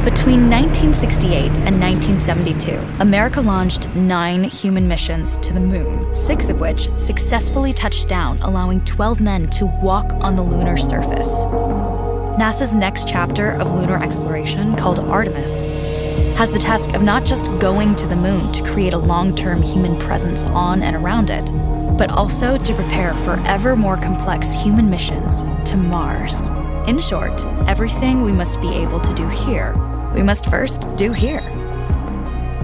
Between 1968 and 1972, America launched 9 human missions to the moon, 6 of which successfully touched down, allowing 12 men to walk on the lunar surface. NASA's next chapter of lunar exploration, called Artemis, has the task of not just going to the moon to create a long-term human presence on and around it, but also to prepare for ever more complex human missions to Mars. In short, everything we must be able to do here, we must first do here.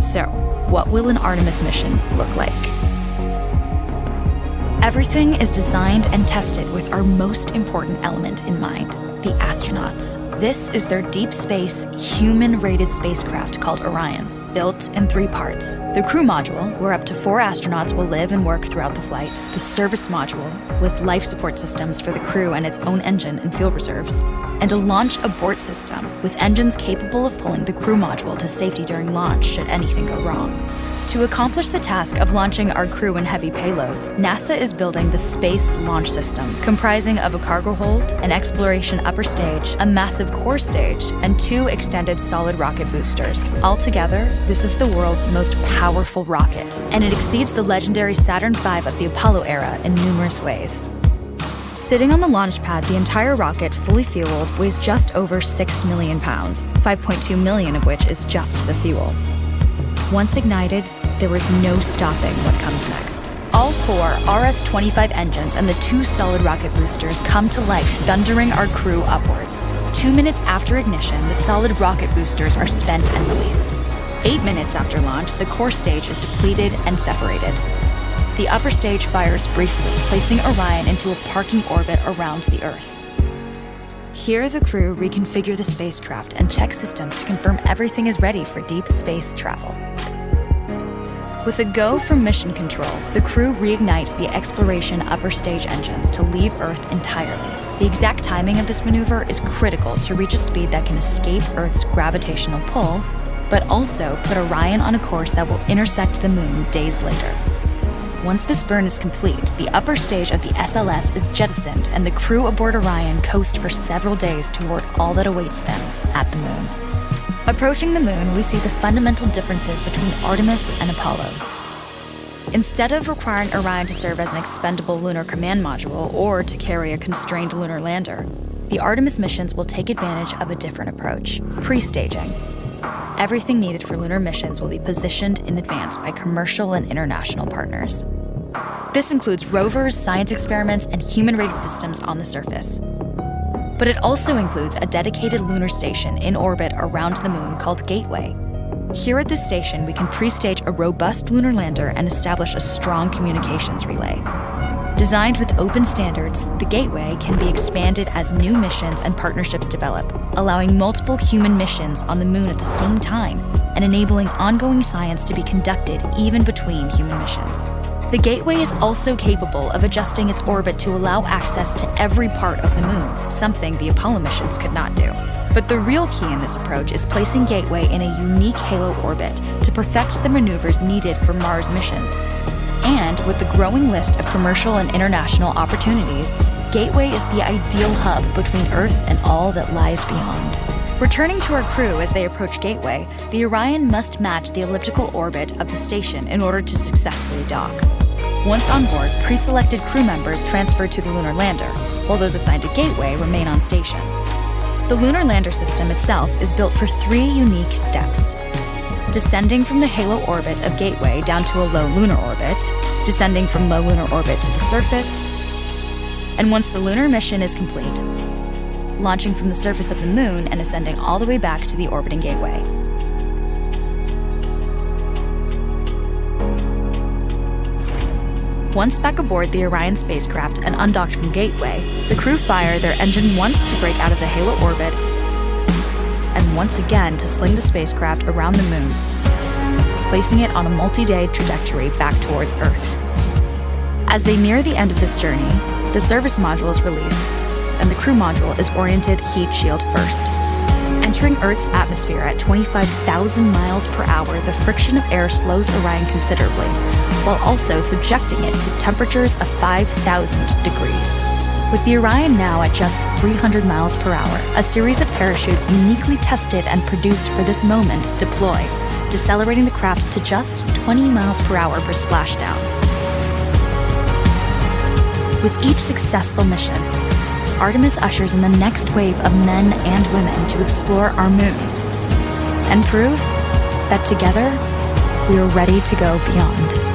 So, what will an Artemis mission look like? Everything is designed and tested with our most important element in mind, the astronauts. This is their deep space, human-rated spacecraft called Orion, built in 3 parts. The crew module, where up to 4 astronauts will live and work throughout the flight. The service module, with life support systems for the crew and its own engine and fuel reserves. And a launch abort system, with engines capable of pulling the crew module to safety during launch should anything go wrong. To accomplish the task of launching our crew and heavy payloads, NASA is building the Space Launch System, comprising of a cargo hold, an exploration upper stage, a massive core stage, and 2 extended solid rocket boosters. Altogether, this is the world's most powerful rocket, and it exceeds the legendary Saturn V of the Apollo era in numerous ways. Sitting on the launch pad, the entire rocket, fully fueled, weighs just over 6 million pounds, 5.2 million of which is just the fuel. Once ignited, there is no stopping what comes next. All 4 RS-25 engines and the 2 solid rocket boosters come to life, thundering our crew upwards. 2 minutes after ignition, the solid rocket boosters are spent and released. 8 minutes after launch, the core stage is depleted and separated. The upper stage fires briefly, placing Orion into a parking orbit around the Earth. Here, the crew reconfigure the spacecraft and check systems to confirm everything is ready for deep space travel. With a go from mission control, the crew reignite the exploration upper stage engines to leave Earth entirely. The exact timing of this maneuver is critical to reach a speed that can escape Earth's gravitational pull, but also put Orion on a course that will intersect the moon days later. Once this burn is complete, the upper stage of the SLS is jettisoned and the crew aboard Orion coast for several days toward all that awaits them at the moon. Approaching the moon, we see the fundamental differences between Artemis and Apollo. Instead of requiring Orion to serve as an expendable lunar command module or to carry a constrained lunar lander, the Artemis missions will take advantage of a different approach: pre-staging. Everything needed for lunar missions will be positioned in advance by commercial and international partners. This includes rovers, science experiments, and human-rated systems on the surface. But it also includes a dedicated lunar station in orbit around the moon called Gateway. Here at this station, we can pre-stage a robust lunar lander and establish a strong communications relay. Designed with open standards, the Gateway can be expanded as new missions and partnerships develop, allowing multiple human missions on the moon at the same time and enabling ongoing science to be conducted even between human missions. The Gateway is also capable of adjusting its orbit to allow access to every part of the moon, something the Apollo missions could not do. But the real key in this approach is placing Gateway in a unique halo orbit to perfect the maneuvers needed for Mars missions. And with the growing list of commercial and international opportunities, Gateway is the ideal hub between Earth and all that lies beyond. Returning to our crew as they approach Gateway, the Orion must match the elliptical orbit of the station in order to successfully dock. Once on board, pre-selected crew members transfer to the lunar lander, while those assigned to Gateway remain on station. The lunar lander system itself is built for 3 unique steps: descending from the halo orbit of Gateway down to a low lunar orbit, descending from low lunar orbit to the surface, and once the lunar mission is complete, launching from the surface of the moon and ascending all the way back to the orbiting Gateway. Once back aboard the Orion spacecraft and undocked from Gateway, the crew fire their engine once to break out of the halo orbit and once again to sling the spacecraft around the moon, placing it on a multi-day trajectory back towards Earth. As they near the end of this journey, the service module is released, and the crew module is oriented heat shield first. Entering Earth's atmosphere at 25,000 miles per hour, the friction of air slows Orion considerably, while also subjecting it to temperatures of 5,000 degrees. With the Orion now at just 300 miles per hour, a series of parachutes uniquely tested and produced for this moment deploy, decelerating the craft to just 20 miles per hour for splashdown. With each successful mission, Artemis ushers in the next wave of men and women to explore our moon and prove that together we are ready to go beyond.